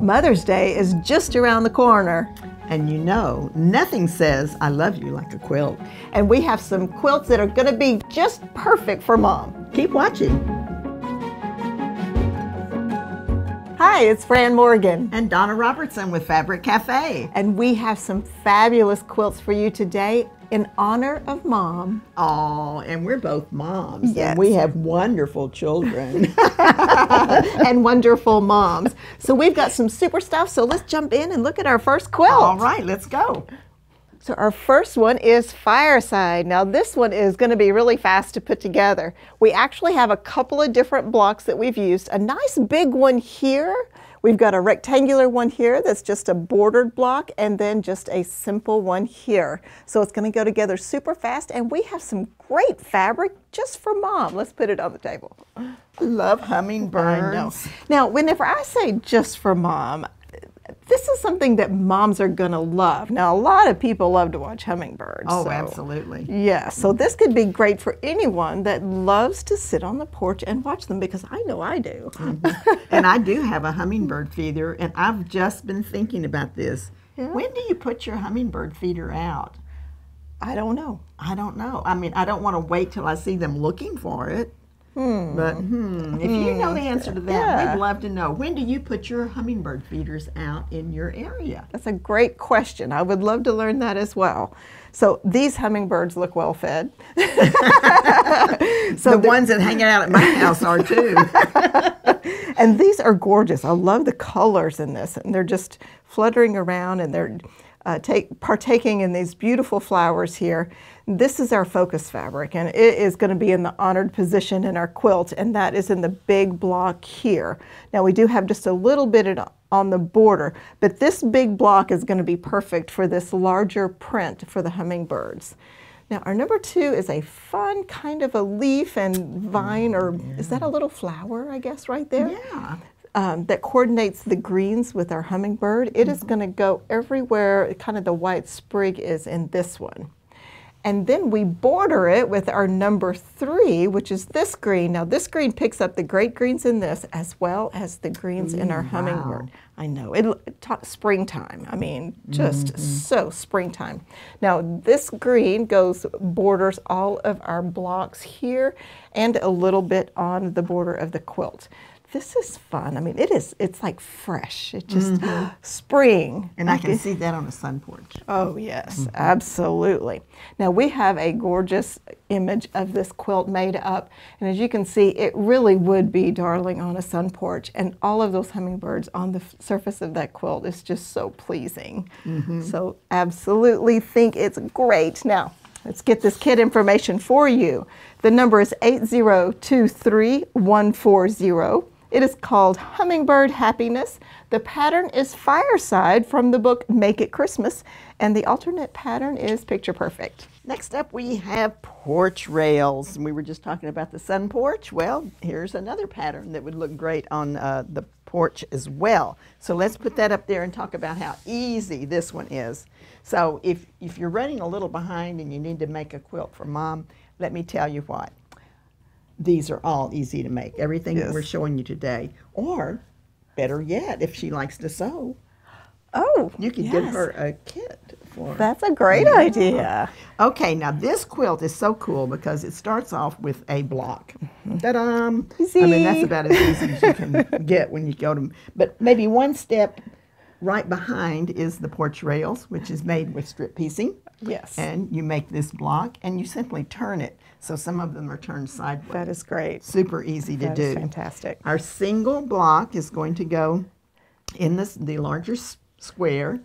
Mother's Day is just around the corner. And you know, nothing says I love you like a quilt. And we have some quilts that are going to be just perfect for Mom. Keep watching. Hi, it's Fran Morgan. And Donna Robertson with Fabric Café. And we have some fabulous quilts for you today in honor of Mom. Oh, and we're both moms. Yes. And we have wonderful children. And wonderful moms. So we've got some super stuff, so let's jump in and look at our first quilt. All right, let's go. So our first one is Fireside. Now this one is going to be really fast to put together. We actually have a couple of different blocks that we've used. A nice big one here. We've got a rectangular one here that's just a bordered block, and then just a simple one here. So it's going to go together super fast, and we have some great fabric just for Mom. Let's put it on the table. I love hummingbirds. I know. Now, whenever I say just for Mom, this is something that moms are going to love. Now, a lot of people love to watch hummingbirds. Oh, so, absolutely. yeah, so this could be great for anyone that loves to sit on the porch and watch them, because I know I do. Mm-hmm. And I do have a hummingbird feeder, and I've just been thinking about this. Yeah. When do you put your hummingbird feeder out? I don't know. I don't know. I mean, I don't want to wait till I see them looking for it. But if you know the answer to that, yeah, we'd love to know. When do you put your hummingbird feeders out in your area? That's a great question. I would love to learn that as well. So these hummingbirds look well fed. So the ones that hang out at my house are too. And these are gorgeous. I love the colors in this, and they're just fluttering around, and they're partaking in these beautiful flowers here. This is our focus fabric, and it is going to be in the honored position in our quilt, and that is in the big block here. Now we do have just a little bit on the border, but this big block is going to be perfect for this larger print for the hummingbirds. Now our number 2 is a fun kind of a leaf and vine, or is that a little flower, I guess, right there? Yeah. That coordinates the greens with our hummingbird. It is going to go everywhere kind of the white sprig is in this one. And then we border it with our number 3, which is this green. Now this green picks up the great greens in this as well as the greens in our hummingbird. Wow. I know, springtime. I mean, just so springtime. Now this green borders all of our blocks here and a little bit on the border of the quilt. This is fun. I mean, it's like fresh. It's just spring. And I can see that on a sun porch. Oh, yes, absolutely. Now, we have a gorgeous image of this quilt made up. And as you can see, it really would be darling on a sun porch. And all of those hummingbirds on the surface of that quilt is just so pleasing. So absolutely think it's great. Now, let's get this kit information for you. The number is 8023140. It is called Hummingbird Happiness. The pattern is Fireside from the book Make It Christmas, and the alternate pattern is Picture Perfect. Next up we have Porch Rails. And we were just talking about the sun porch. Well, here's another pattern that would look great on the porch as well. So let's put that up there and talk about how easy this one is. So if you're running a little behind and you need to make a quilt for Mom, let me tell you what. These are all easy to make, everything that we're showing you today. Or, better yet, if she likes to sew, you could give her a kit for her. That's a great idea. Okay, now this quilt is so cool because it starts off with a block. Ta-da! Easy. I mean, that's about as easy as you can get when you go to, but maybe one step right behind is the porch rails, which is made with strip piecing. Yes. And you make this block, and you simply turn it. So some of them are turned sideways. That is great. Super easy to do. That is fantastic. Our single block is going to go in the larger square,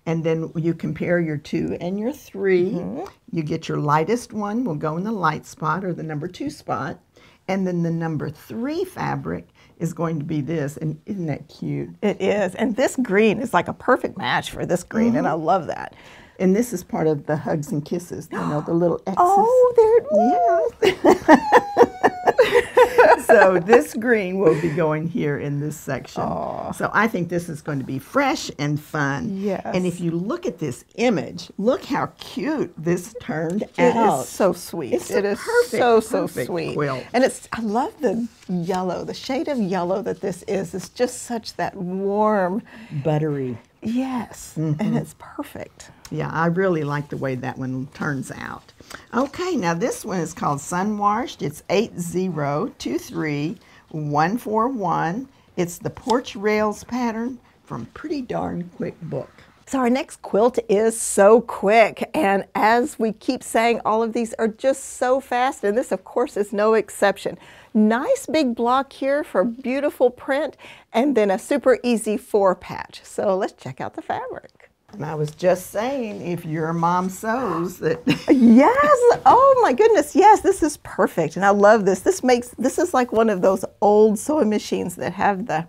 and then you compare your 2 and your 3. You get your lightest one will go in the light spot, or the number 2 spot, and then the number 3 fabric is going to be this, and isn't that cute? It is, and this green is like a perfect match for this green, and I love that. And this is part of the hugs and kisses, you know, the little X's. Oh, there it is. Yeah. So this green will be going here in this section. Aw. So I think this is going to be fresh and fun. Yes. And if you look at this image, look how cute this turned It out. is so sweet. It's It is perfect, so perfect sweet. quilt. And I love the yellow, the shade of yellow that this is. It's just such that warm, Buttery. yes, and it's perfect. Yeah, I really like the way that one turns out. Okay, now this one is called Sunwashed. It's 8023141. It's the Porch Rails pattern from Pretty Darn Quick Book. So our next quilt is so quick, and as we keep saying, all of these are just so fast, and this of course is no exception. Nice big block here for beautiful print, and then a super easy 4-patch. So let's check out the fabric. And I was just saying, if your mom sews that. Yes, oh my goodness, yes, this is perfect, and I love this. This is like one of those old sewing machines that have the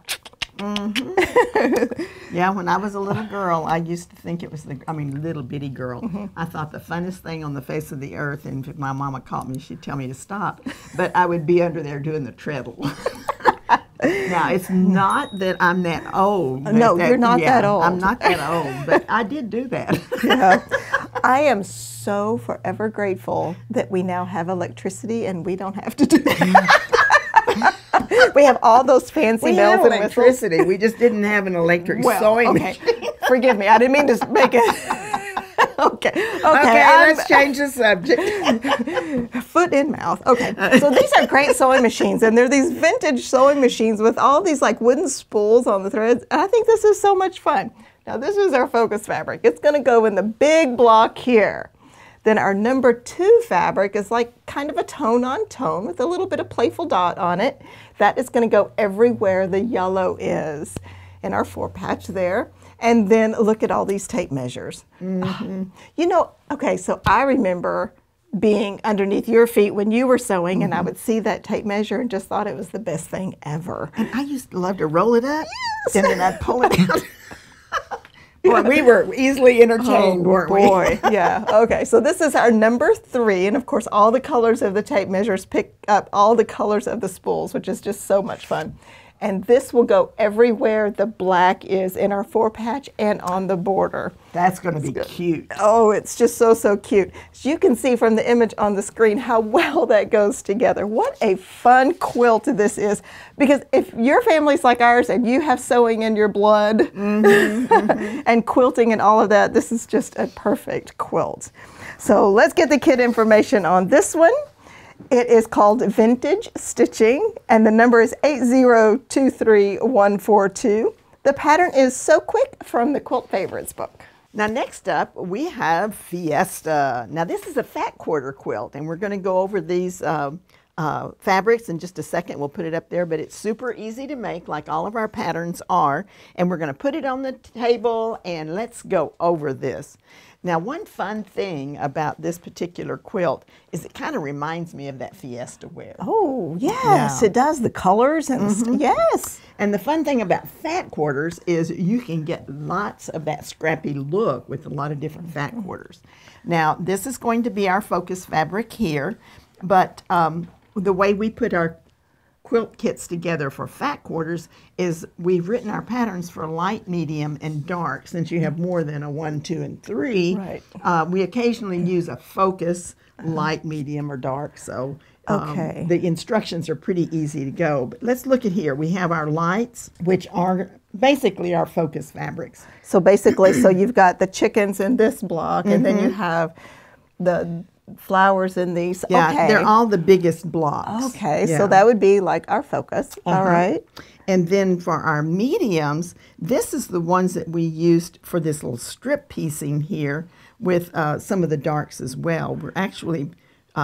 Yeah, when I was a little girl, I used to think it was little bitty girl. I thought the funnest thing on the face of the earth, and if my mama caught me, she'd tell me to stop, but I would be under there doing the treadle. Now, it's not that I'm that old. No, you're not that old. I'm not that old, but I did do that. Yeah. I am so forever grateful that we now have electricity and we don't have to do that. We have all those fancy We bells have and whistles. electricity. We just didn't have an electric sewing machine. Forgive me, I didn't mean to make it. Okay, Let's change the subject. Foot in mouth. Okay, so these are great sewing machines, and they're these vintage sewing machines with all these like wooden spools on the threads. I think this is so much fun. Now this is our focus fabric. It's going to go in the big block here. Then our number 2 fabric is like kind of a tone on tone with a little bit of playful dot on it. That is going to go everywhere the yellow is in our 4-patch there. And then look at all these tape measures. You know, okay, so I remember being underneath your feet when you were sewing, and I would see that tape measure and just thought it was the best thing ever. And I used to love to roll it up, and then I'd pull it out. Boy, we were easily entertained, weren't we? Boy, yeah. Okay, so this is our number 3, and of course all the colors of the tape measures pick up all the colors of the spools, which is just so much fun. And this will go everywhere the black is in our 4-patch and on the border. That's going to be cute. Oh, it's just so, so cute. As you can see from the image on the screen how well that goes together. What a fun quilt this is. Because if your family's like ours and you have sewing in your blood and quilting and all of that, this is just a perfect quilt. So let's get the kit information on this one. It is called Vintage Stitching, and the number is 8023142. The pattern is So Quick from the Quilt Favorites book. Now next up we have Fiesta. Now this is a fat quarter quilt, and we're going to go over these fabrics in just a second. We'll put it up there, but it's super easy to make like all of our patterns are, and we're going to put it on the table and let's go over this. Now, one fun thing about this particular quilt is it kind of reminds me of that Fiesta wear. Oh, yes, it does. The colors and yes. And the fun thing about fat quarters is you can get lots of that scrappy look with a lot of different fat quarters. Now, this is going to be our focus fabric here, but the way we put our quilt kits together for fat quarters is we've written our patterns for light, medium, and dark. Since you have more than a 1, 2, and 3, Right. We occasionally use a focus, light, medium, or dark. So the instructions are pretty easy to go. But let's look at here. We have our lights, which are basically our focus fabrics. So basically, so you've got the chickens in this block, and then you have the flowers in these. Yeah, okay. they're all the biggest blocks. Okay, Yeah. so that would be like our focus. All right. And then for our mediums, this is the ones that we used for this little strip piecing here with some of the darks as well. We're actually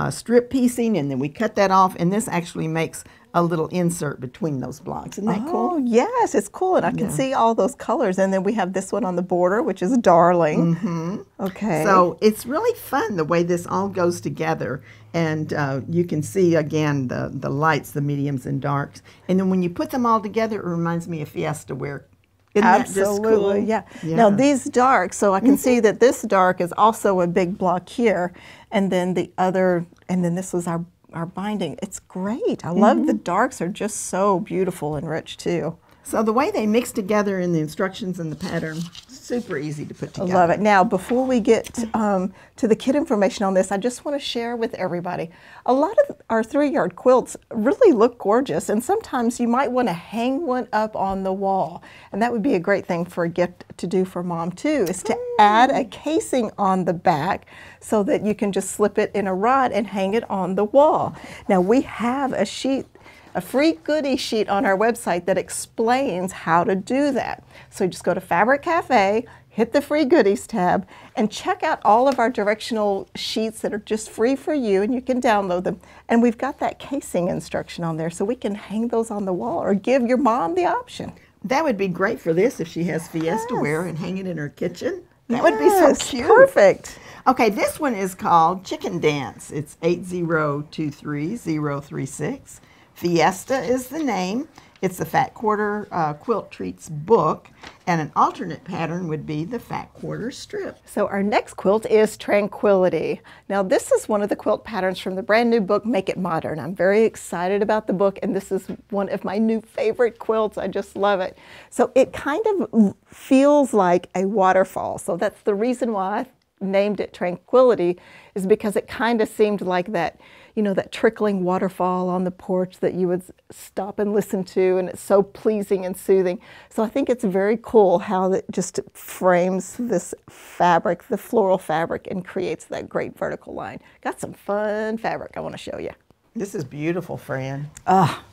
strip piecing, and then we cut that off, and this actually makes a little insert between those blocks. Isn't that cool? Oh, yes, it's cool, and I can see all those colors. And then we have this one on the border, which is Darling. Okay. So it's really fun the way this all goes together. And you can see, again, the lights, the mediums, and darks. And then when you put them all together, it reminds me of Fiesta wear. Isn't that just cool? Absolutely, yeah. Now these darks, so I can see that this dark is also a big block here, and then the other, and then this was our our binding. It's great. I love the darks are just so beautiful and rich too. So the way they mix together in the instructions and the pattern, super easy to put together. I love it. Now, before we get to the kit information on this, I just want to share with everybody, a lot of our 3-yard quilts really look gorgeous, and sometimes you might want to hang one up on the wall. And that would be a great thing for a gift to do for Mom too, is to add a casing on the back so that you can just slip it in a rod and hang it on the wall. Now, we have a sheet, a free goodie sheet on our website that explains how to do that. So just go to Fabric Café, hit the free goodies tab, and check out all of our directional sheets that are just free for you, and you can download them. And we've got that casing instruction on there, so we can hang those on the wall or give your mom the option. That would be great for this if she has Fiesta wear and hang it in her kitchen. That would be so cute. Perfect. Okay, this one is called Chicken Dance. It's 8023036. Fiesta is the name. It's the Fat Quarter Quilt Treats book, and an alternate pattern would be the Fat Quarter strip. So our next quilt is Tranquility. Now this is one of the quilt patterns from the brand new book, Make It Modern. I'm very excited about the book, and this is one of my new favorite quilts. I just love it. So it kind of feels like a waterfall. So that's the reason why I named it Tranquility, is because it kind of seemed like that, you know, that trickling waterfall on the porch that you would stop and listen to, and it's so pleasing and soothing. So I think it's very cool how it just frames this fabric, the floral fabric, and creates that great vertical line. Got some fun fabric I want to show you. This is beautiful, Fran.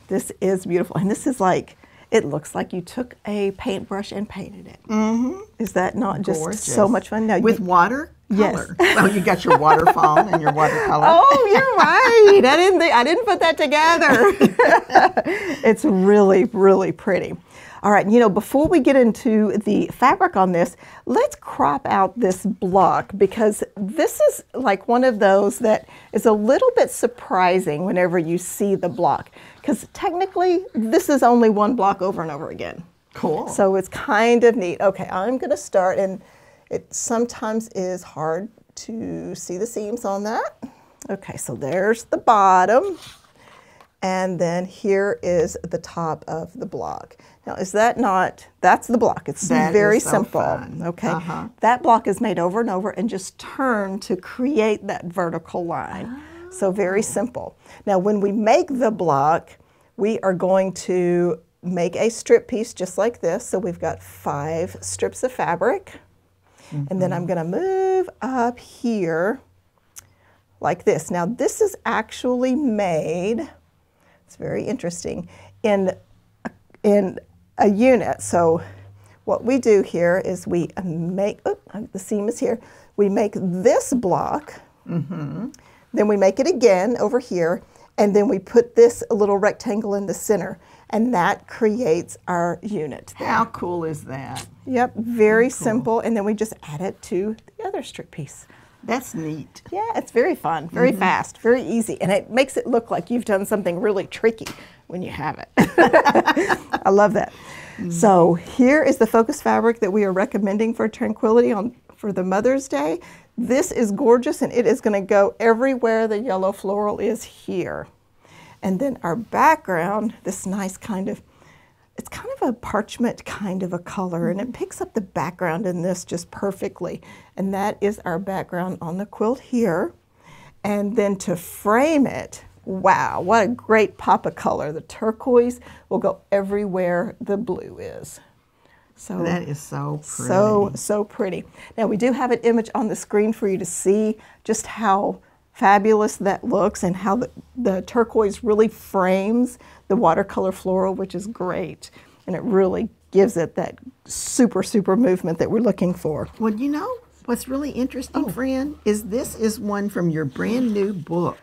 This is beautiful, and this is like, it looks like you took a paintbrush and painted it. Is that not just so much fun? No, with water? Yes. Oh, you got your waterfall and your watercolor. Oh, you're right. I didn't put that together. It's really, really pretty. All right, you know, before we get into the fabric on this, let's crop out this block, because this is like one of those that is a little bit surprising whenever you see the block, because technically this is only one block over and over again. Cool. So it's kind of neat. Okay, I'm going to start, and it sometimes is hard to see the seams on that. Okay, so there's the bottom, and then here is the top of the block. Now, is that not, that's the block. It's very simple. Fun. Okay, that block is made over and over and just turned to create that vertical line. So very simple. Now, when we make the block, we are going to make a strip piece just like this. So we've got 5 strips of fabric. And then I'm going to move up here like this. Now this is actually made, it's very interesting, in a unit. So what we do here is we make, the seam is here, we make this block, then we make it again over here, and then we put this little rectangle in the center, and that creates our unit there. How cool is that? Yep, very simple, and then we just add it to the other strip piece. That's neat. Yeah, it's very fun, very fast, very easy, and it makes it look like you've done something really tricky when you have it. I love that. So here is the focus fabric that we are recommending for Tranquility for the Mother's Day. This is gorgeous, and it is going to go everywhere the yellow floral is here. And then our background, this nice kind of, it's kind of a parchment kind of a color, and it picks up the background in this just perfectly. And that is our background on the quilt here. And then to frame it, wow, what a great pop of color. The turquoise will go everywhere the blue is. So that is so pretty. So pretty. Now we do have an image on the screen for you to see just how fabulous that looks, and how the turquoise really frames the watercolor floral, which is great. And it really gives it that super, super movement that we're looking for. Well, you know, what's really interesting, Fran, is this is one from your brand new book.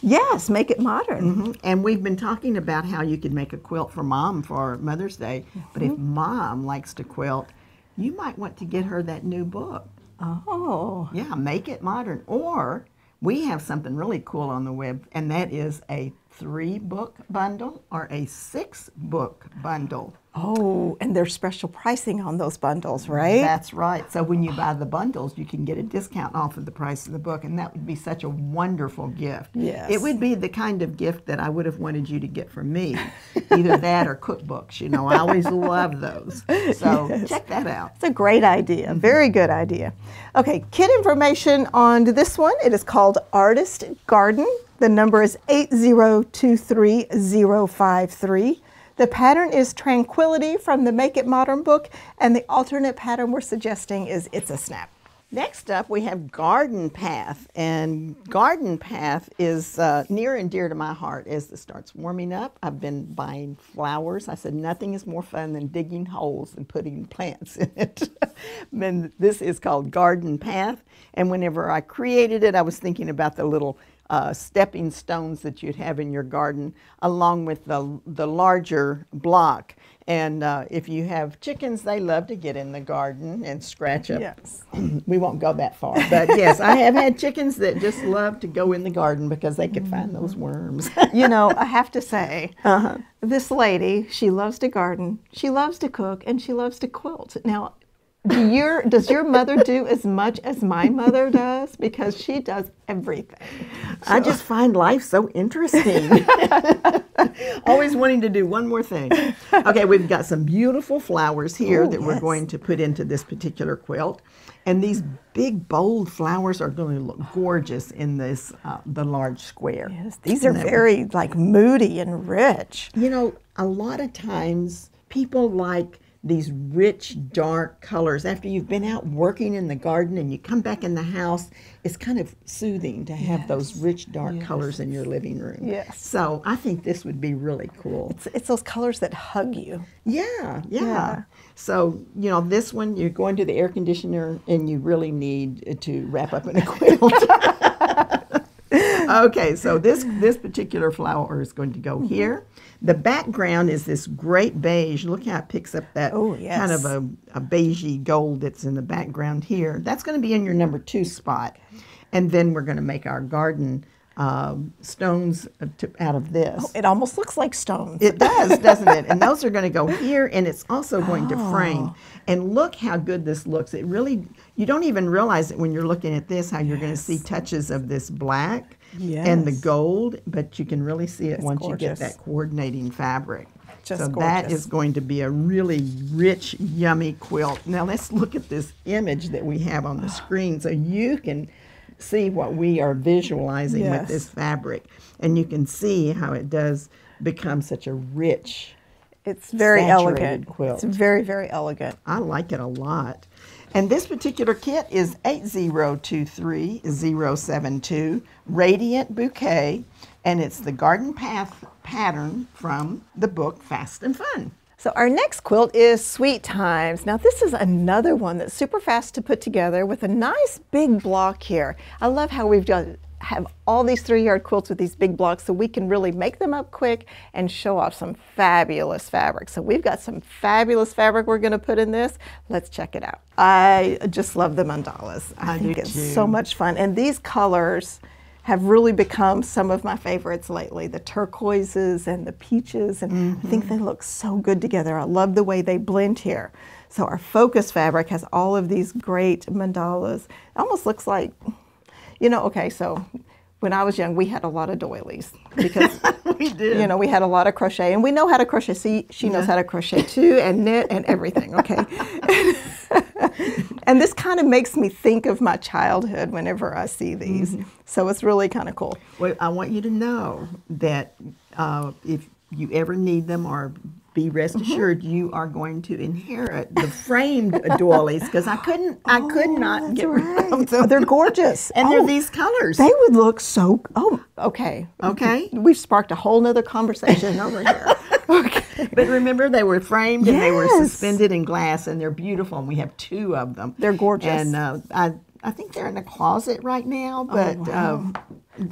Yes, Make It Modern. And we've been talking about how you could make a quilt for Mom for Mother's Day, but if Mom likes to quilt, you might want to get her that new book. Oh. Yeah, Make It Modern. Or we have something really cool on the web, and that is a 3-book bundle or a 6-book bundle. Oh, and there's special pricing on those bundles, right? That's right. So when you buy the bundles, you can get a discount off of the price of the book, and that would be such a wonderful gift. Yes. It would be the kind of gift that I would have wanted you to get from me, either that or cookbooks. You know, I always love those. So check that out. It's a great idea. Very good idea. Okay, kit information on this one. It is called Artist Garden. The number is 8023053. The pattern is Tranquility from the Make It Modern book, and the alternate pattern we're suggesting is It's a Snap. Next up, we have Garden Path, and Garden Path is near and dear to my heart as it starts warming up. I've been buying flowers. I said nothing is more fun than digging holes and putting plants in it. And this is called Garden Path, and whenever I created it, I was thinking about the little stepping stones that you'd have in your garden along with the larger block. And if you have chickens, they love to get in the garden and scratch up. Yes. We won't go that far, but yes, I have had chickens that just love to go in the garden because they could find those worms. You know, I have to say, this lady, she loves to garden, she loves to cook, and she loves to quilt. Now, does your mother do as much as my mother does? Because she does everything. So. I just find life so interesting. Always wanting to do one more thing. Okay, we've got some beautiful flowers here that we're going to put into this particular quilt. And these big, bold flowers are going to look gorgeous in this, the large square. Yes, these are very, like, moody and rich. You know, a lot of times people like these rich, dark colors. After you've been out working in the garden and you come back in the house, it's kind of soothing to have those rich, dark colors in your living room. Yes. So I think this would be really cool. It's those colors that hug you. Yeah. So, you know, this one, you're going to the air conditioner and you really need to wrap up in a quilt. Okay, so this particular flower is going to go here. The background is this great beige. Look how it picks up that kind of a beigey gold that's in the background here. That's going to be in your number 2 spot. And then we're going to make our garden stones out of this. Oh, it almost looks like stones. It does, doesn't it? And those are going to go here, and it's also going to frame. And look how good this looks. It really, you don't even realize it when you're looking at this, how you're going to see touches of this black and the gold, but you can really see it once you get that coordinating fabric. So that is going to be a really rich, yummy quilt. Now let's look at this image that we have on the screen so you can see what we are visualizing with this fabric. And you can see how it does become such a rich, it's very elegant quilt. It's very, very elegant. I like it a lot. And this particular kit is 8023072 Radiant Bouquet, and it's the Garden Path pattern from the book Fast and Fun. So our next quilt is Sweet Times. Now this is another one that's super fast to put together with a nice big block here. I love how we've have all these 3-yard quilts with these big blocks so we can really make them up quick and show off some fabulous fabric. So we've got some fabulous fabric we're going to put in this. Let's check it out. I just love the mandalas. I think it's so much fun. And these colors have really become some of my favorites lately. The turquoises and the peaches, and I think they look so good together. I love the way they blend here. So our focus fabric has all of these great mandalas. It almost looks like, you know, okay, so when I was young, we had a lot of doilies because we did. You know, we had a lot of crochet, and we know how to crochet. See, she knows how to crochet too, and knit and everything, okay? And this kind of makes me think of my childhood whenever I see these. So it's really kind of cool. Well, I want you to know that if you ever need them, or be rest assured you are going to inherit the framed doilies, because I could not get rid of them. They're gorgeous. And they're these colors. They would look so, okay. Okay. We've sparked a whole nother conversation over here. Okay. But remember, they were framed and they were suspended in glass, and they're beautiful, and we have 2 of them. They're gorgeous. And I think they're in the closet right now, but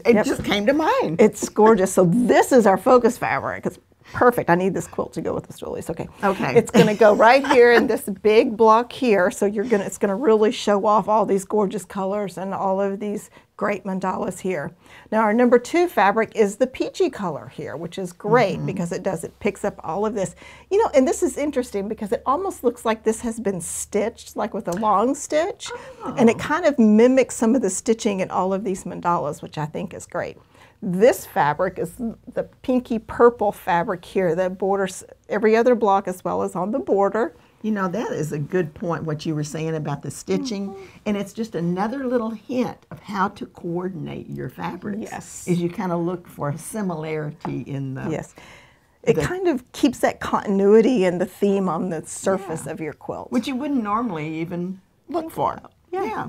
it just came to mind. It's gorgeous. So this is our focus fabric. perfect. I need this quilt to go with the stoolies. Okay. Okay. It's going to go right here in this big block here. So it's going to really show off all these gorgeous colors and all of these great mandalas here. Now our number 2 fabric is the peachy color here, which is great because it picks up all of this. You know, and this is interesting because it almost looks like this has been stitched, like with a long stitch. Oh. And it kind of mimics some of the stitching in all of these mandalas, which I think is great. This fabric is the pinky purple fabric here that borders every other block as well as on the border. You know, that is a good point, what you were saying about the stitching. And it's just another little hint of how to coordinate your fabrics. Yes. As you kind of look for a similarity in the... Yes. It kind of keeps that continuity and the theme on the surface of your quilt. Which you wouldn't normally even look for. Yeah.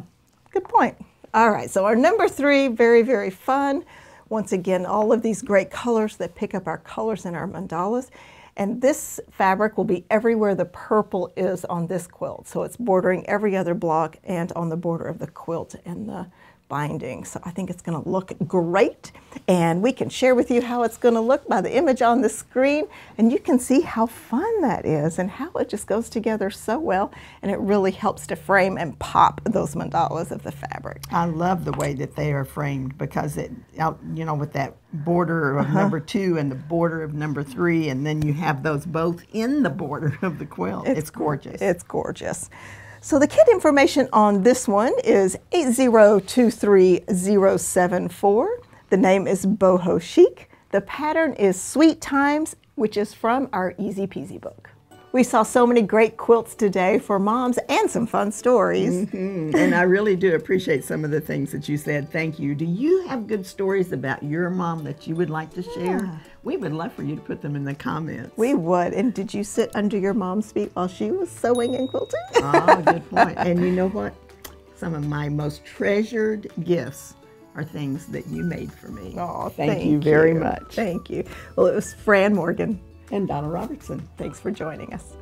Good point. All right, so our number 3, very, very fun. Once again, all of these great colors that pick up our colors in our mandalas. And this fabric will be everywhere the purple is on this quilt. So it's bordering every other block and on the border of the quilt and the binding. So I think it's going to look great. And we can share with you how it's going to look by the image on the screen. And you can see how fun that is and how it just goes together so well. And it really helps to frame and pop those mandalas of the fabric. I love the way that they are framed because it, you know, with that border of number 2 and the border of number 3, and then you have those both in the border of the quilt. It's gorgeous. It's gorgeous. So the kit information on this one is 8023074. The name is Boho Chic. The pattern is Sweet Times, which is from our Easy Peasy book. We saw so many great quilts today for moms and some fun stories. And I really do appreciate some of the things that you said. Thank you. Do you have good stories about your mom that you would like to share? Yeah. We would love for you to put them in the comments. We would. And did you sit under your mom's feet while she was sewing and quilting? Oh, good point. And you know what? Some of my most treasured gifts are things that you made for me. Oh, thank you very much. Thank you. Well, it was Fran Morgan and Donna Robertson. Thanks for joining us.